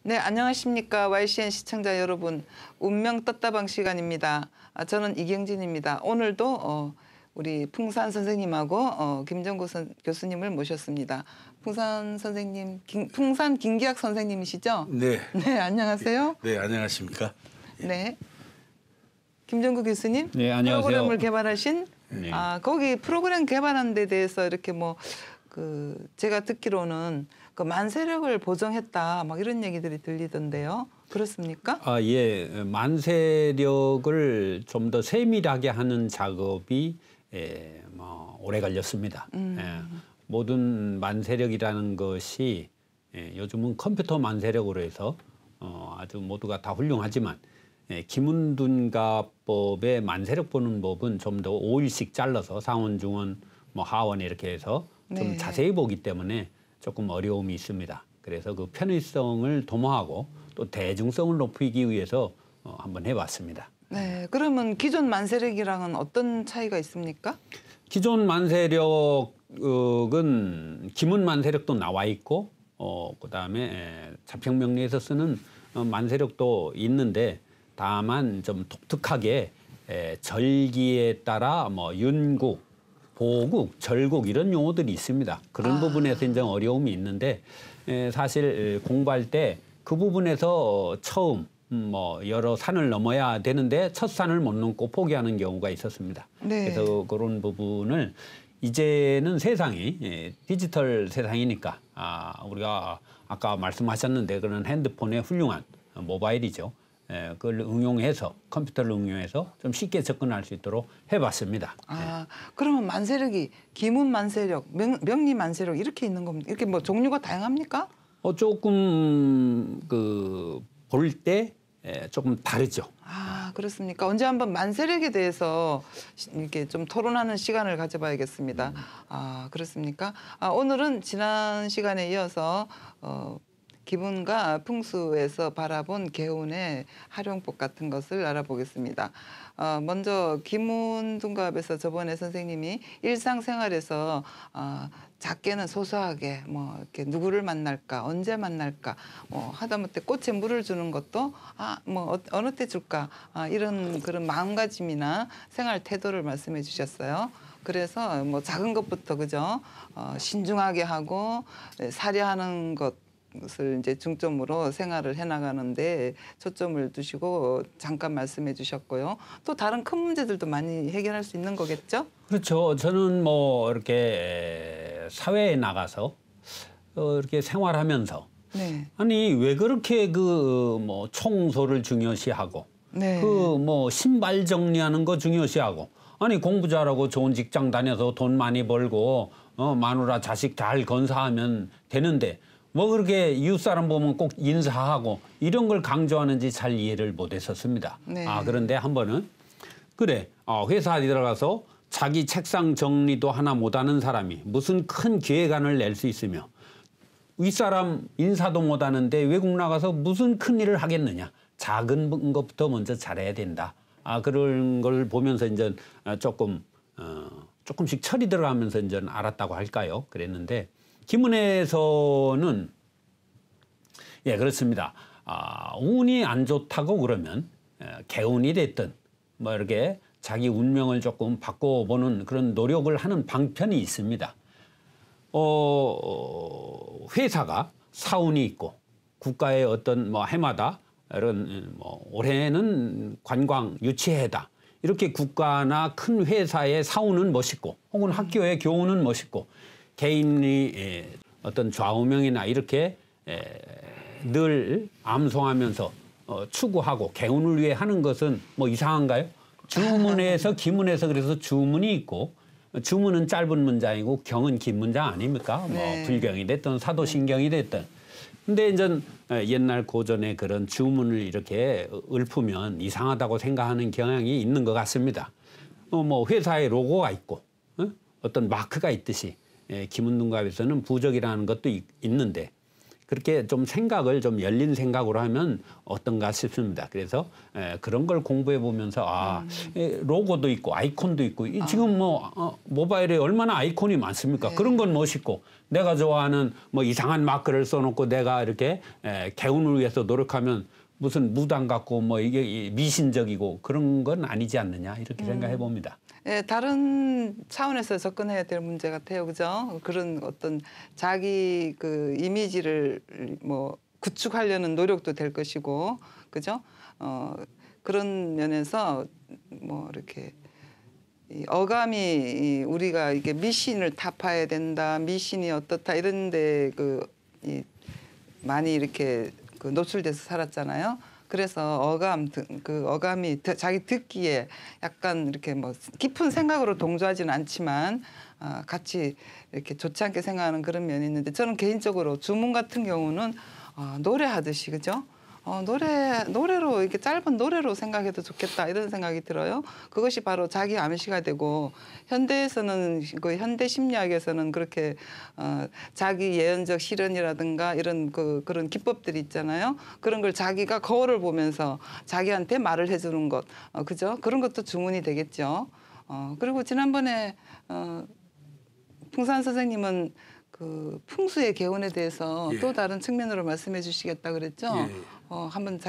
네, 안녕하십니까. YCN 시청자 여러분. 운명 떴다방 시간입니다. 저는 이경진입니다. 오늘도 우리 풍산 선생님하고 김정구 교수님을 모셨습니다. 풍산 선생님, 풍산 김기학 선생님이시죠? 네. 네, 안녕하세요. 네, 안녕하십니까? 네. 김정구 교수님. 네, 안녕하세요. 프로그램을 개발하신 네. 거기 프로그램 개발한 데 대해서 이렇게 제가 듣기로는 그 만세력을 보정했다 막 이런 얘기들이 들리던데요. 그렇습니까? 예. 만세력을 좀 더 세밀하게 하는 작업이 오래 걸렸습니다. 모든 만세력이라는 것이 요즘은 컴퓨터 만세력으로 해서 아주 모두가 다 훌륭하지만 기문둔가법의 만세력 보는 법은 좀 더 5일씩 잘라서 상원, 중원, 하원 이렇게 해서 좀 네. 자세히 보기 때문에 조금 어려움이 있습니다. 그래서 그 편의성을 도모하고 또 대중성을 높이기 위해서 한번 해봤습니다. 네. 그러면 기존 만세력이랑은 어떤 차이가 있습니까? 기존 만세력은 기문 만세력도 나와 있고 그다음에 자평명리에서 쓰는 만세력도 있는데 다만 좀 독특하게 절기에 따라 윤국, 보국, 절국 이런 용어들이 있습니다. 그런 부분에서 이제 어려움이 있는데 사실 공부할 때 그 부분에서 처음 여러 산을 넘어야 되는데 첫 산을 못 넘고 포기하는 경우가 있었습니다. 네. 그래서 그런 부분을 이제는 세상이 디지털 세상이니까 우리가 아까 말씀하셨는데 그런 핸드폰의 훌륭한 모바일이죠. 그걸 응용해서 컴퓨터를 응용해서 좀 쉽게 접근할 수 있도록 해봤습니다. 그러면 만세력이 기문 만세력, 명리 만세력 이렇게 있는 겁니까? 이렇게 종류가 다양합니까? 조금 볼 때 조금 다르죠. 그렇습니까? 언제 한번 만세력에 대해서 이렇게 좀 토론하는 시간을 가져봐야겠습니다. 그렇습니까? 오늘은 지난 시간에 이어서 기분과 풍수에서 바라본 개운의 활용법 같은 것을 알아보겠습니다. 먼저 기문둔갑에서 저번에 선생님이 일상생활에서 작게는 소소하게 이렇게 누구를 만날까, 언제 만날까, 하다못해 꽃에 물을 주는 것도 어느 때 줄까, 이런 그런 마음가짐이나 생활 태도를 말씀해 주셨어요. 그래서 작은 것부터 그죠, 신중하게 하고 사려하는 것을 이제 중점으로 생활을 해나가는데 초점을 두시고 잠깐 말씀해 주셨고요. 또 다른 큰 문제들도 많이 해결할 수 있는 거겠죠? 그렇죠. 저는 이렇게 사회에 나가서 이렇게 생활하면서 네. 아니 왜 그렇게 청소를 중요시하고 네. 신발 정리하는 거 중요시하고 아니 공부 잘하고 좋은 직장 다녀서 돈 많이 벌고 마누라 자식 잘 건사하면 되는데 그렇게 이웃 사람 보면 꼭 인사하고 이런 걸 강조하는지 잘 이해를 못했었습니다. 네. 그런데 한 번은 그래 회사에 들어가서 자기 책상 정리도 하나 못하는 사람이 무슨 큰 계획안을 낼 수 있으며 윗사람 인사도 못하는데 외국 나가서 무슨 큰 일을 하겠느냐. 작은 것부터 먼저 잘해야 된다. 그런 걸 보면서 이제 조금씩 철이 들어가면서 이제 알았다고 할까요? 그랬는데 기문에서는 그렇습니다. 운이 안 좋다고 그러면 개운이 됐든 이렇게 자기 운명을 조금 바꿔보는 그런 노력을 하는 방편이 있습니다. 회사가 사운이 있고 국가의 어떤 해마다 이런 올해는 관광 유치해다. 이렇게 국가나 큰 회사의 사운은 멋있고 혹은 학교의 교훈은 멋있고 개인이 어떤 좌우명이나 이렇게 늘 암송하면서 추구하고 개운을 위해 하는 것은 이상한가요? 주문에서 기문에서 그래서 주문이 있고 주문은 짧은 문장이고 경은 긴 문장 아닙니까? 네. 불경이 됐든 사도신경이 됐든. 근데 이제 옛날 고전의 그런 주문을 이렇게 읊으면 이상하다고 생각하는 경향이 있는 것 같습니다. 회사의 로고가 있고 어떤 마크가 있듯이 기문둔갑에서는 부적이라는 것도 있는데 그렇게 좀 생각을 좀 열린 생각으로 하면 어떤가 싶습니다. 그래서 그런 걸 공부해 보면서 로고도 있고 아이콘도 있고 지금 뭐 모바일에 얼마나 아이콘이 많습니까? 네. 그런 건 멋있고 내가 좋아하는 뭐 이상한 마크를 써놓고 내가 이렇게 개운을 위해서 노력하면 무슨 무당 같고 뭐 이게 미신적이고 그런 건 아니지 않느냐 이렇게 생각해 봅니다. 예, 다른 차원에서 접근해야 될 문제 같아요, 그죠? 그런 어떤 자기 그 이미지를 뭐 구축하려는 노력도 될 것이고, 그죠? 그런 면에서 뭐 이렇게 이 어감이 우리가 이게 미신을 타파해야 된다, 미신이 어떻다 이런데 이 많이 이렇게 노출돼서 살았잖아요. 그래서 어감이 자기 듣기에 약간 이렇게 뭐 깊은 생각으로 동조하지는 않지만 같이 이렇게 좋지 않게 생각하는 그런 면이 있는데 저는 개인적으로 주문 같은 경우는 노래하듯이 그죠? 노래로 이렇게 짧은 노래로 생각해도 좋겠다 이런 생각이 들어요. 그것이 바로 자기 암시가 되고 현대에서는 그 현대 심리학에서는 그렇게 자기 예언적 실현이라든가 이런 그런 기법들이 있잖아요. 그런 걸 자기가 거울을 보면서 자기한테 말을 해주는 것, 그죠? 그런 것도 주문이 되겠죠. 그리고 지난번에 풍산 선생님은 그 풍수의 개운에 대해서 예. 또 다른 측면으로 말씀해 주시겠다 그랬죠? 예. 한번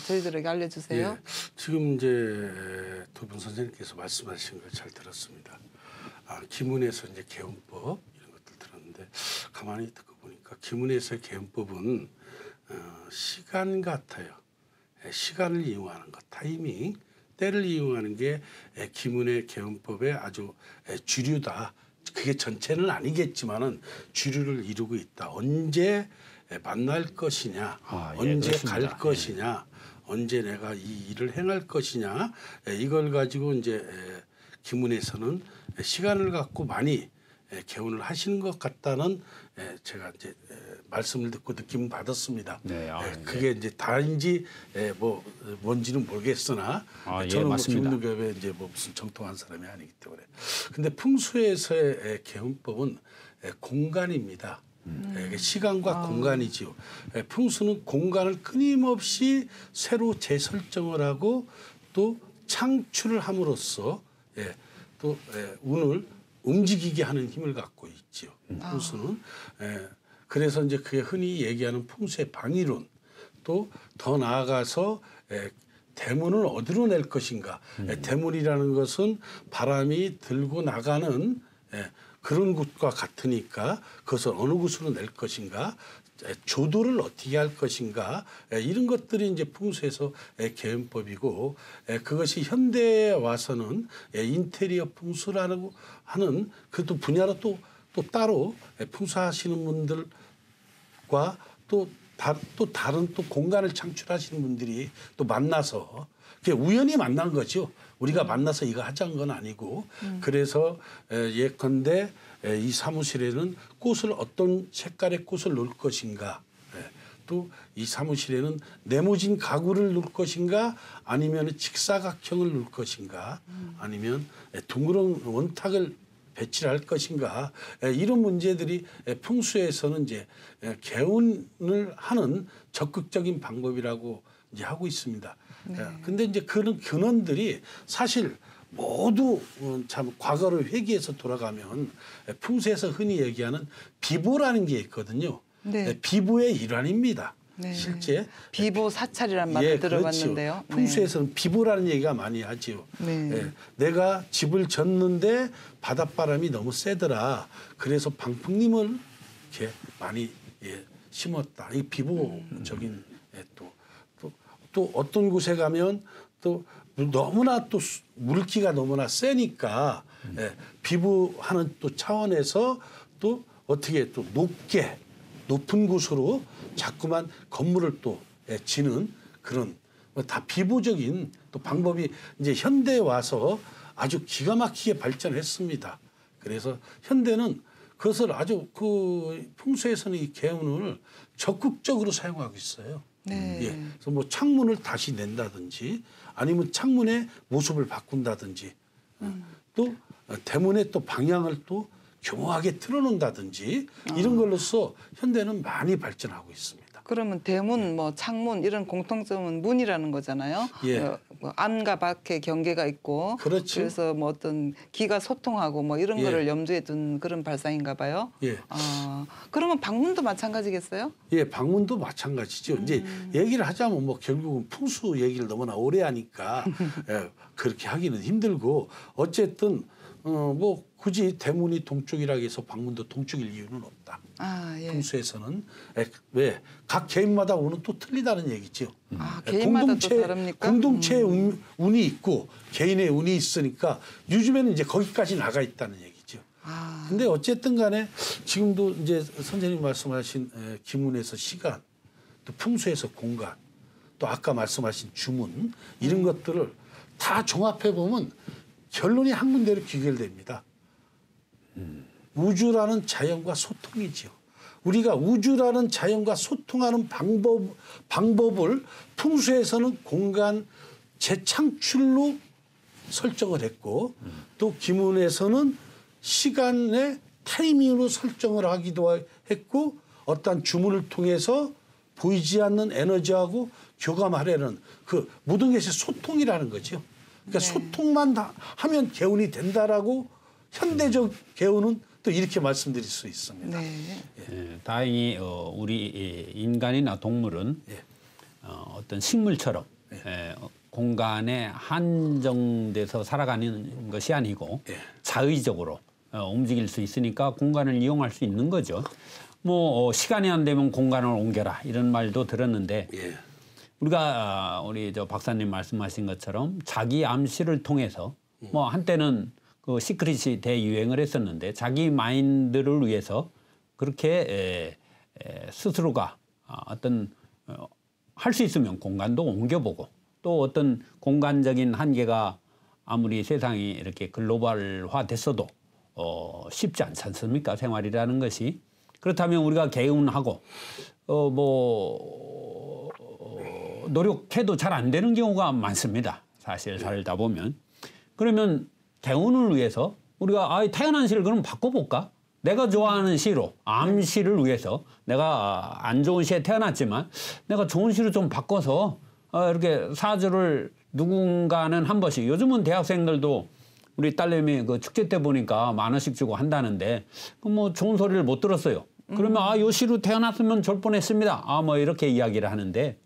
저희들에게 알려주세요. 예. 지금 이제 두 분 선생님께서 말씀하신 걸 잘 들었습니다. 기문에서 이제 개운법 이런 것들 들었는데 가만히 듣고 보니까 기문에서의 개운법은 시간 같아요. 시간을 이용하는 것, 타이밍, 때를 이용하는 게 기문의 개운법의 아주 주류다. 그게 전체는 아니겠지만은 주류를 이루고 있다. 언제 만날 것이냐, 언제 그렇습니다. 갈 것이냐, 언제 내가 이 일을 행할 것이냐, 이걸 가지고 이제 기문에서는 시간을 갖고 많이 개운을 하시는 것 같다는 제가 이제 말씀을 듣고 느낌 받았습니다. 네, 그게 이제 다인지 뭔지는 모르겠으나 저는 뭐 기문교회 이제 뭐 무슨 정통한 사람이 아니기 때문에. 근데 풍수에서의 개운법은 공간입니다. 시간과 공간이지요. 풍수는 공간을 끊임없이 새로 재설정을 하고 또 창출을 함으로써 또 운을 움직이게 하는 힘을 갖고 있지요. 풍수는. 그래서 이제 그게 흔히 얘기하는 풍수의 방위론 또 더 나아가서 대문을 어디로 낼 것인가. 대문이라는 것은 바람이 들고 나가는 그런 곳과 같으니까 그것을 어느 곳으로 낼 것인가. 조도를 어떻게 할 것인가 이런 것들이 이제 풍수에서 개헌법이고 그것이 현대에 와서는 인테리어 풍수라고 하는 그 분야로 또 따로 풍수하시는 분들과 또 다른 또 공간을 창출하시는 분들이 또 만나서 그게 우연히 만난 거죠. 우리가 만나서 이거 하자는 건 아니고 그래서 예컨대 이 사무실에는 꽃을 어떤 색깔의 꽃을 놓을 것인가 또 이 사무실에는 네모진 가구를 놓을 것인가 아니면 직사각형을 놓을 것인가 아니면 둥그런 원탁을 배치를 할 것인가 이런 문제들이 풍수에서는 이제 개운을 하는 적극적인 방법이라고 이제 하고 있습니다. 근데 이제 그런 근원들이 사실 모두 참 과거를 회귀해서 돌아가면 풍수에서 흔히 얘기하는 비보라는 게 있거든요. 네. 비보의 일환입니다. 네. 실제 비보 사찰이란 말을 들어봤는데요. 그렇죠. 풍수에서는 비보라는 얘기가 많이 하지요. 네. 내가 집을 졌는데 바닷바람이 너무 세더라. 그래서 방풍림을 이렇게 많이 심었다. 이 비보적인 또 어떤 곳에 가면 또 너무나 또 물기가 너무나 세니까 비보하는 또 차원에서 또 어떻게 또 높은 곳으로 자꾸만 건물을 또 지는 그런 다 비보적인 또 방법이 이제 현대에 와서 아주 기가 막히게 발전했습니다. 그래서 현대는 그것을 아주 그 풍수에서는 이 개운을 적극적으로 사용하고 있어요. 네. 그래서 뭐 창문을 다시 낸다든지 아니면 창문의 모습을 바꾼다든지 또 대문의 또 방향을 또 교묘하게 틀어놓는다든지 이런 걸로써 현대는 많이 발전하고 있습니다. 그러면 대문, 뭐 창문 이런 공통점은 문이라는 거잖아요. 예. 뭐 안과 밖의 경계가 있고, 그렇죠. 그래서 뭐 어떤 기가 소통하고 뭐 이런 예. 거를 염두에 둔 그런 발상인가 봐요. 예. 그러면 방문도 마찬가지겠어요? 예, 방문도 마찬가지죠. 이제 얘기를 하자면 뭐 결국은 풍수 얘기를 너무나 오래 하니까 예, 그렇게 하기는 힘들고 어쨌든 뭐 굳이 대문이 동쪽이라고 해서 방문도 동쪽일 이유는 없다. 예. 풍수에서는 왜 각 개인마다 운은 또 틀리다는 얘기죠. 개인마다 또 다릅니까? 공동체의 운이 있고 개인의 운이 있으니까 요즘에는 이제 거기까지 나가 있다는 얘기죠. 근데 어쨌든 간에 지금도 이제 선생님 말씀하신 기문에서 시간, 또 풍수에서 공간, 또 아까 말씀하신 주문 이런 것들을 다 종합해 보면 결론이 한 군데로 귀결됩니다. 우주라는 자연과 소통이죠. 우리가 우주라는 자연과 소통하는 방법을 풍수에서는 공간 재창출로 설정을 했고 또 기문에서는 시간의 타이밍으로 설정을 하기도 했고 어떤 주문을 통해서 보이지 않는 에너지하고 교감하려는 그 모든 것이 소통이라는 거죠. 그러니까 소통만 하면 개운이 된다라고 현대적 개운은 또 이렇게 말씀드릴 수 있습니다. 예, 다행히 우리 인간이나 동물은 어떤 식물처럼 공간에 한정돼서 살아가는 것이 아니고 자의적으로 움직일 수 있으니까 공간을 이용할 수 있는 거죠. 뭐 시간이 안 되면 공간을 옮겨라 이런 말도 들었는데 우리가 우리 저 박사님 말씀하신 것처럼 자기 암시를 통해서 뭐 한때는 그 시크릿이 대유행을 했었는데 자기 마인드를 위해서 그렇게 스스로가 어떤 할 수 있으면 공간도 옮겨보고 또 어떤 공간적인 한계가 아무리 세상이 이렇게 글로벌화 됐어도 쉽지 않지 않습니까? 생활이라는 것이. 그렇다면 우리가 개운하고 노력해도 잘 안 되는 경우가 많습니다. 사실 살다 보면. 그러면 개운을 위해서 우리가 태어난 시를 그럼 바꿔볼까? 내가 좋아하는 시로 암시를 위해서 내가 안 좋은 시에 태어났지만 내가 좋은 시로 좀 바꿔서 이렇게 사주를 누군가는 한 번씩 요즘은 대학생들도 우리 딸내미 그 축제 때 보니까 10,000원씩 주고 한다는데 뭐 좋은 소리를 못 들었어요. 그러면 요 시로 태어났으면 좋을 뻔했습니다. 뭐 이렇게 이야기를 하는데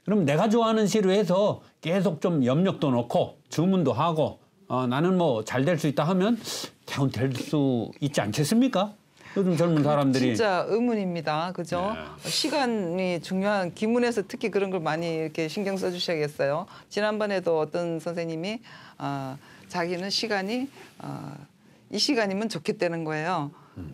그럼 내가 좋아하는 시로 해서 계속 좀 염력도 넣고 주문도 하고 나는 뭐 잘 될 수 있다 하면 개운 될 수 있지 않겠습니까? 요즘 젊은 사람들이. 진짜 의문입니다. 그죠? 시간이 중요한 기문에서 특히 그런 걸 많이 이렇게 신경 써주셔야겠어요. 지난번에도 어떤 선생님이 자기는 시간이 이 시간이면 좋겠다는 거예요.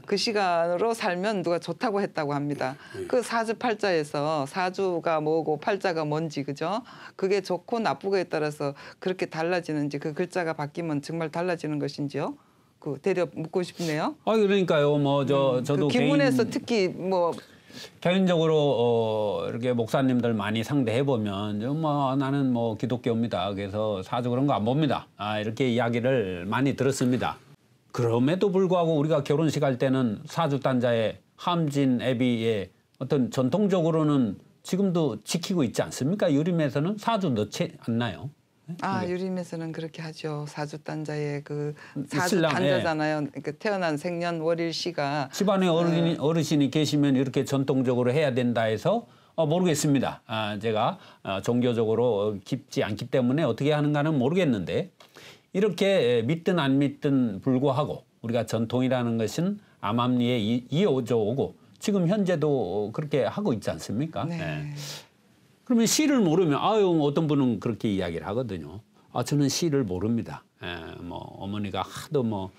그 시간으로 살면 누가 좋다고 했다고 합니다. 그 사주팔자에서 사주가 뭐고 팔자가 뭔지 그죠? 그게 좋고 나쁘고에 따라서 그렇게 달라지는지 그 글자가 바뀌면 정말 달라지는 것인지요? 그 대려 묻고 싶네요. 그러니까요. 저도 그 기문에서 특히 뭐 개인적으로 이렇게 목사님들 많이 상대해 보면 나는 뭐 기독교입니다. 그래서 사주 그런 거 안 봅니다. 이렇게 이야기를 많이 들었습니다. 그럼에도 불구하고 우리가 결혼식 할 때는 사주단자의 함진 애비의 어떤 전통적으로는 지금도 지키고 있지 않습니까? 유림에서는 사주 넣지 않나요? 유림에서는 그렇게 하죠. 사주단자의 그 사주 신랑, 단자잖아요. 그러니까 태어난 생년 월일 시가 집안에 어르신이 계시면 이렇게 전통적으로 해야 된다 해서 모르겠습니다. 제가 종교적으로 깊지 않기 때문에 어떻게 하는가는 모르겠는데 이렇게 믿든 안 믿든 불구하고 우리가 전통이라는 것은 암암리에 이어져 오고 지금 현재도 그렇게 하고 있지 않습니까? 네. 그러면 시를 모르면 어떤 분은 그렇게 이야기를 하거든요. 저는 시를 모릅니다. 어머니가 하도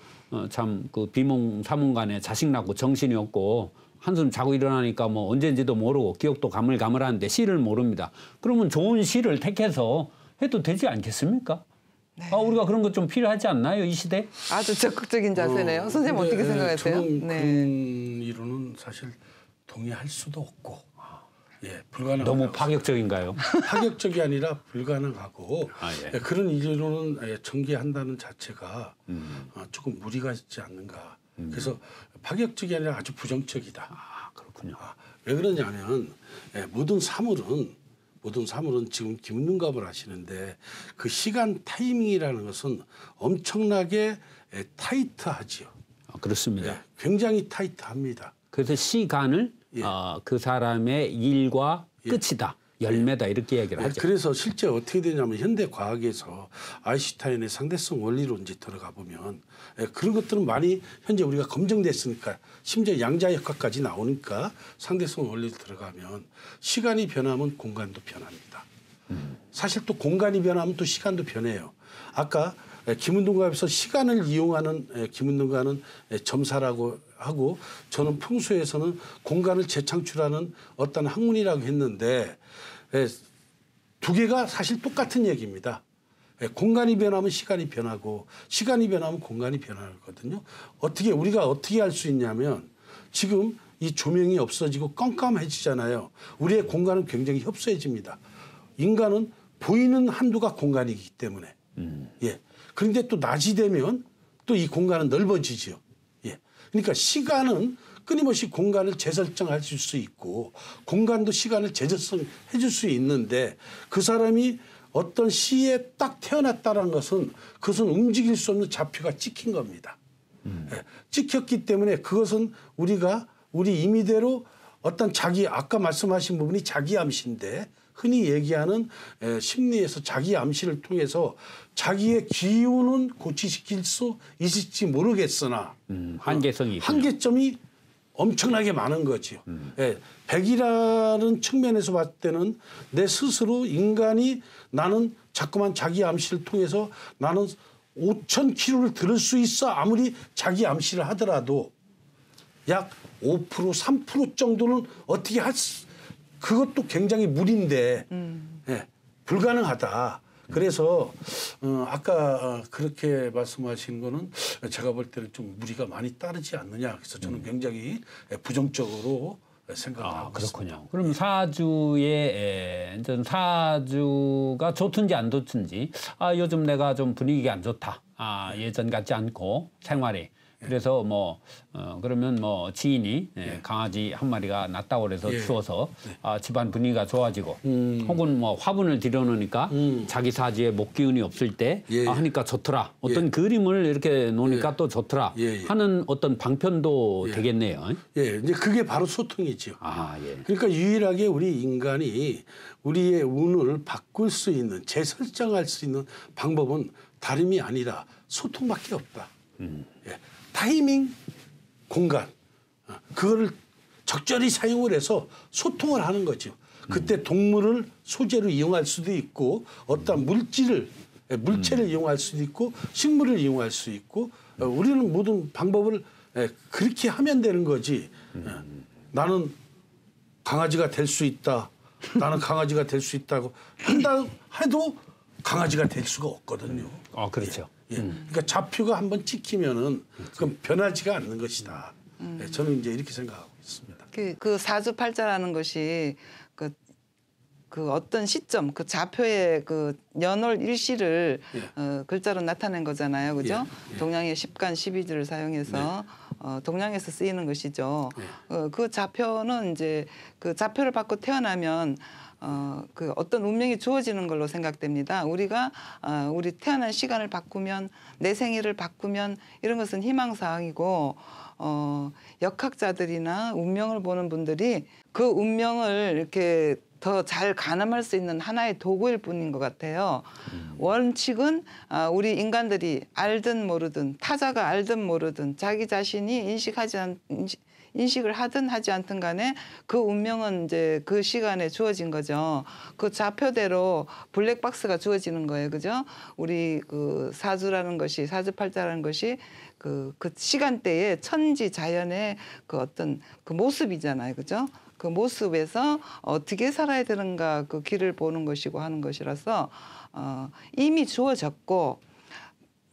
참 그 비몽사몽간에 자식 낳고 정신이 없고 한숨 자고 일어나니까 언제인지도 모르고 기억도 가물가물한데 시를 모릅니다. 그러면 좋은 시를 택해서 해도 되지 않겠습니까? 네. 우리가 그런 것 좀 필요하지 않나요, 이 시대? 아주 적극적인 자세네요. 선생님 어떻게 생각하세요? 저는 그런 이론은 사실 동의할 수도 없고, 불가능하고. 너무 파격적인가요? 파격적이 아니라 불가능하고 그런 이론은 전개한다는 자체가 조금 무리가 있지 않는가 그래서 파격적이 아니라 아주 부정적이다. 아, 그렇군요. 왜 그러냐면 모든 사물은 지금 김문갑을 하시는데 그 시간 타이밍이라는 것은 엄청나게 타이트하지요. 그렇습니다. 굉장히 타이트합니다. 그래서 시간을 그 사람의 일과 끝이다. 열매다 이렇게 얘기를 하죠. 그래서 실제 어떻게 되냐면 현대 과학에서 아인슈타인의 상대성 원리로 이제 들어가 보면 그런 것들은 많이 현재 우리가 검증됐으니까 심지어 양자역학까지 나오니까 상대성 원리로 들어가면 시간이 변하면 공간도 변합니다. 사실 또 공간이 변하면 또 시간도 변해요. 아까 김운동가에서 시간을 이용하는 김운동가는 점사라고 하고 저는 풍수에서는 공간을 재창출하는 어떤 학문이라고 했는데 두 개가 사실 똑같은 얘기입니다. 공간이 변하면 시간이 변하고 시간이 변하면 공간이 변하거든요. 우리가 어떻게 할 수 있냐면 지금 이 조명이 없어지고 깜깜해지잖아요. 우리의 공간은 굉장히 협소해집니다. 인간은 보이는 한도가 공간이기 때문에. 그런데 또 낮이 되면 또 이 공간은 넓어지죠. 그러니까 시간은 끊임없이 공간을 재설정할 수 있고 공간도 시간을 재설정해 줄 수 있는데 그 사람이 어떤 시에 딱 태어났다는 것은 그것은 움직일 수 없는 좌표가 찍힌 겁니다. 찍혔기 때문에 그것은 우리 임의대로 어떤 아까 말씀하신 부분이 자기 암시인데 흔히 얘기하는 심리에서 자기 암시를 통해서 자기의 기운은 고치시킬 수 있을지 모르겠으나 한계성이 한계점이 엄청나게 많은 거죠. 백이라는 측면에서 봤을 때는 내 스스로 인간이 나는 자꾸만 자기 암시를 통해서 나는 5,000km를 들을 수 있어 아무리 자기 암시를 하더라도 약 5% 3% 정도는 어떻게 그것도 굉장히 무리인데 불가능하다. 그래서 아까 그렇게 말씀하신 거는 제가 볼 때는 좀 무리가 많이 따르지 않느냐. 그래서 저는 굉장히 부정적으로 생각을 하고 그렇군요. 있습니다. 그럼 사주가 좋든지 안 좋든지 요즘 내가 좀 분위기가 안 좋다. 예전 같지 않고 생활이. 그래서 그러면 지인이 강아지 한 마리가 낳았다고 그래서 키워서 집안 분위기가 좋아지고 혹은 화분을 들여놓으니까 자기 사주에 목기운이 없을 때 하니까 좋더라. 어떤 그림을 이렇게 놓으니까 또 좋더라 하는 어떤 방편도 되겠네요. 이제 그게 바로 소통이죠. 예. 그러니까 유일하게 우리 인간이 우리의 운을 바꿀 수 있는 재설정할 수 있는 방법은 다름이 아니라 소통밖에 없다. 타이밍, 공간 그거를 적절히 사용을 해서 소통을 하는 거죠. 그때 동물을 소재로 이용할 수도 있고 어떤 물체를 이용할 수도 있고 식물을 이용할 수 있고 우리는 모든 방법을 그렇게 하면 되는 거지. 나는 강아지가 될 수 있다. 나는 강아지가 될 수 있다고 한다 해도 강아지가 될 수가 없거든요. 그렇죠. 그러니까 좌표가 한번 찍히면은 그럼 변하지가 않는 것이다. 저는 이제 이렇게 생각하고 있습니다. 그 사주팔자라는 것이 그 어떤 시점, 그 좌표의 그 연월 일시를 글자로 나타낸 거잖아요, 그죠? 동양의 10간 12주를 사용해서 동양에서 쓰이는 것이죠. 그 좌표는 이제 그 좌표를 받고 태어나면 그 어떤 운명이 주어지는 걸로 생각됩니다. 우리가 우리 태어난 시간을 바꾸면 내 생일을 바꾸면 이런 것은 희망사항이고 역학자들이나 운명을 보는 분들이 그 운명을 이렇게 더 잘 가늠할 수 있는 하나의 도구일 뿐인 것 같아요. 원칙은 우리 인간들이 알든 모르든 타자가 알든 모르든 자기 자신이 인식을 하든 하지 않든 간에 그 운명은 이제 그 시간에 주어진 거죠. 그 좌표대로 블랙박스가 주어지는 거예요. 그죠? 우리 그 사주라는 것이 사주팔자라는 것이 그 시간대에 천지 자연의 그 어떤 그 모습이잖아요. 그죠? 그 모습에서 어떻게 살아야 되는가 그 길을 보는 것이고 하는 것이라서 이미 주어졌고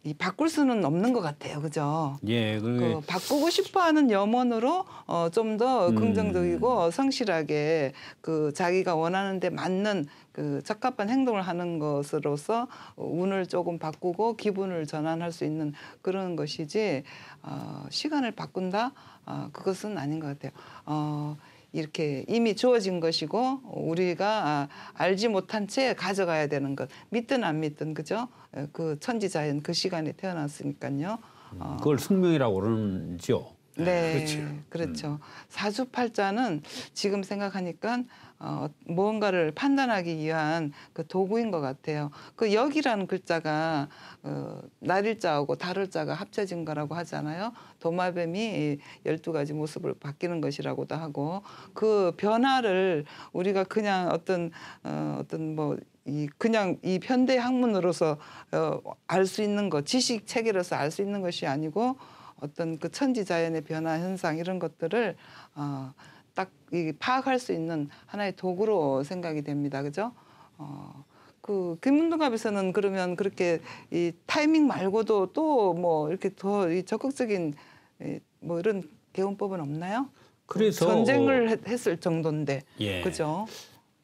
이 바꿀 수는 없는 것 같아요, 그죠? 예, 그 바꾸고 싶어하는 염원으로 좀 더 긍정적이고 성실하게 그 자기가 원하는데 맞는 그 적합한 행동을 하는 것으로서 운을 조금 바꾸고 기분을 전환할 수 있는 그런 것이지 시간을 바꾼다 그것은 아닌 것 같아요. 이렇게 이미 주어진 것이고 우리가 알지 못한 채 가져가야 되는 것 믿든 안 믿든 그죠? 그 천지자연 그 시간에 태어났으니까요. 그걸 숙명이라고 그러는지요. 네, 그렇죠. 사주팔자는 지금 생각하니까 무언가를 판단하기 위한 그 도구인 것 같아요. 그 역이라는 글자가 날일자하고 달을자가 합쳐진 거라고 하잖아요. 도마뱀이 12가지 모습을 바뀌는 것이라고도 하고 그 변화를 우리가 그냥 어떤 뭐 그냥 이 현대 학문으로서 알 수 있는 것, 지식 체계로서 알 수 있는 것이 아니고 어떤 그 천지자연의 변화 현상 이런 것들을 딱 파악할 수 있는 하나의 도구로 생각이 됩니다. 그죠? 그 김문동갑에서는 그러면 그렇게 이 타이밍 말고도 또 뭐 이렇게 더 적극적인 뭐 이런 개운법은 없나요? 그래서 전쟁을 했을 정도인데, 예. 그죠?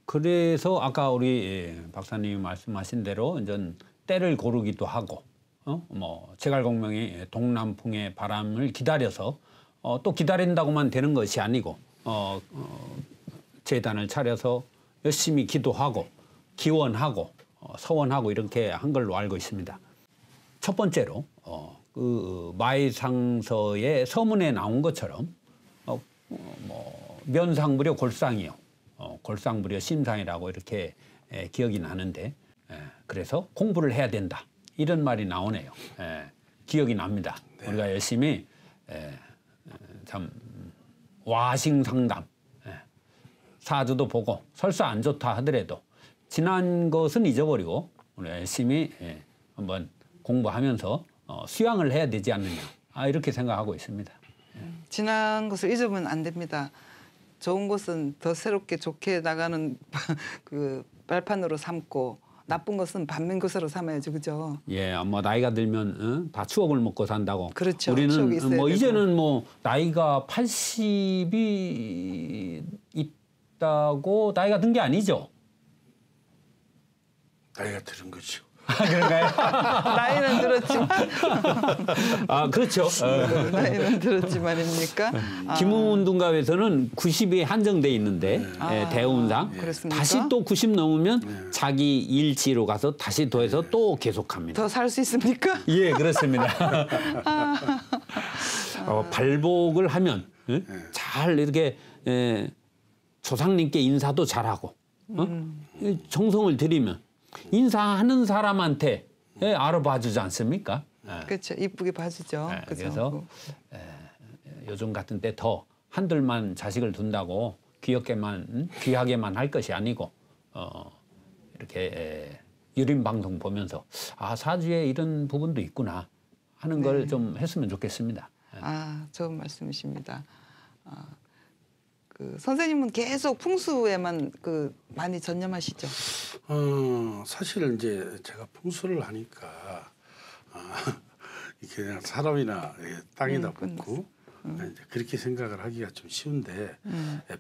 그래서 아까 우리 박사님이 말씀하신 대로 이제 때를 고르기도 하고, 뭐 제갈공명이 동남풍의 바람을 기다려서 또 기다린다고만 되는 것이 아니고 재단을 차려서 열심히 기도하고 기원하고 서원하고 이렇게 한 걸로 알고 있습니다. 첫 번째로 그 마의상서의 서문에 나온 것처럼 뭐 면상무려 골상이요. 골상무려 심상이라고 이렇게 기억이 나는데 그래서 공부를 해야 된다. 이런 말이 나오네요. 기억이 납니다. 네. 우리가 열심히 참 와싱상담 사주도 보고 설사 안 좋다 하더라도 지난 것은 잊어버리고 우리가 열심히 한번 공부하면서 수양을 해야 되지 않느냐 이렇게 생각하고 있습니다. 지난 것을 잊으면 안 됩니다. 좋은 것은 더 새롭게 좋게 나가는 그 발판으로 삼고 나쁜 것은 반면교사로 삼아야죠, 그죠? 예, 뭐 나이가 들면 다 추억을 먹고 산다고. 그렇죠. 우리는 뭐 이제는 뭐 나이가 80이 있다고 나이가 든 게 아니죠? 나이가 들은 거죠. 그런가요? 나이는 들었지만. 그렇죠. 나이는 들었지만입니까? 김운동갑에서는 90이 한정돼 있는데 대운상 다시 또 90 넘으면 자기 일지로 가서 다시 더해서 또 계속합니다. 더 살 수 있습니까? 예, 그렇습니다. 발복을 하면 잘 이렇게 조상님께 인사도 잘하고 정성을 들이면 인사하는 사람한테 알아봐주지 않습니까? 그렇죠. 이쁘게 봐주죠. 그래서 요즘 같은 때 더 한둘만 자식을 둔다고 귀하게만 할 것이 아니고 이렇게 유림 방송 보면서 사주에 이런 부분도 있구나 하는 걸 좀 했으면 좋겠습니다. 좋은 말씀이십니다. 그 선생님은 계속 풍수에만 많이 전념하시죠? 사실 이제 제가 풍수를 하니까 이게 그냥 사람이나 땅에다 붙고 이제 그렇게 생각을 하기가 좀 쉬운데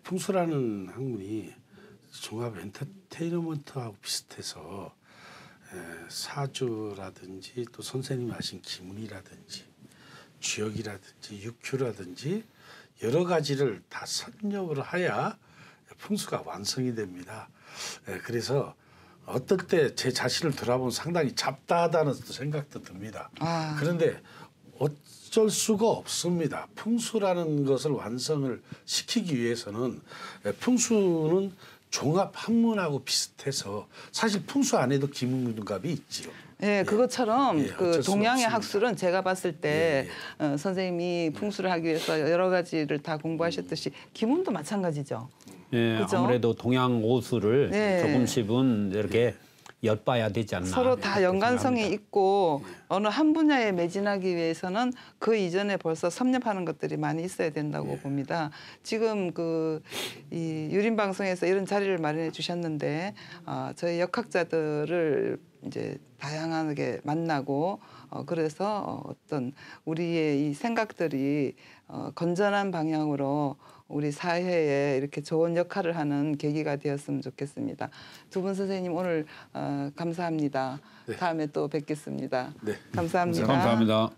풍수라는 학문이 종합 엔터테인먼트하고 비슷해서 사주라든지 또 선생님이 하신 기문이라든지 주역이라든지 육큐라든지 여러 가지를 다 섭렵을 해야 풍수가 완성이 됩니다. 그래서 어떨 때 제 자신을 돌아보면 상당히 잡다하다는 생각도 듭니다. 그런데 어쩔 수가 없습니다. 풍수라는 것을 완성을 시키기 위해서는 풍수는 종합 학문하고 비슷해서 사실 풍수 안에도 기문문갑이 있지요. 예, 그것처럼 그 동양의 학술은 제가 봤을 때 선생님이 풍수를 하기 위해서 여러 가지를 다 공부하셨듯이 기문도 마찬가지죠. 예, 그죠? 아무래도 동양 오수를 조금씩은 이렇게 엿봐야 되지 않나. 서로 다 연관성이 있고 어느 한 분야에 매진하기 위해서는 그 이전에 벌써 섭렵하는 것들이 많이 있어야 된다고 봅니다. 지금 이 유림 방송에서 이런 자리를 마련해 주셨는데 저희 역학자들을 이제 다양하게 만나고 그래서 어떤 우리의 이 생각들이 건전한 방향으로 우리 사회에 이렇게 좋은 역할을 하는 계기가 되었으면 좋겠습니다. 두 분 선생님 오늘 감사합니다. 네. 다음에 또 뵙겠습니다. 네. 감사합니다. 감사합니다.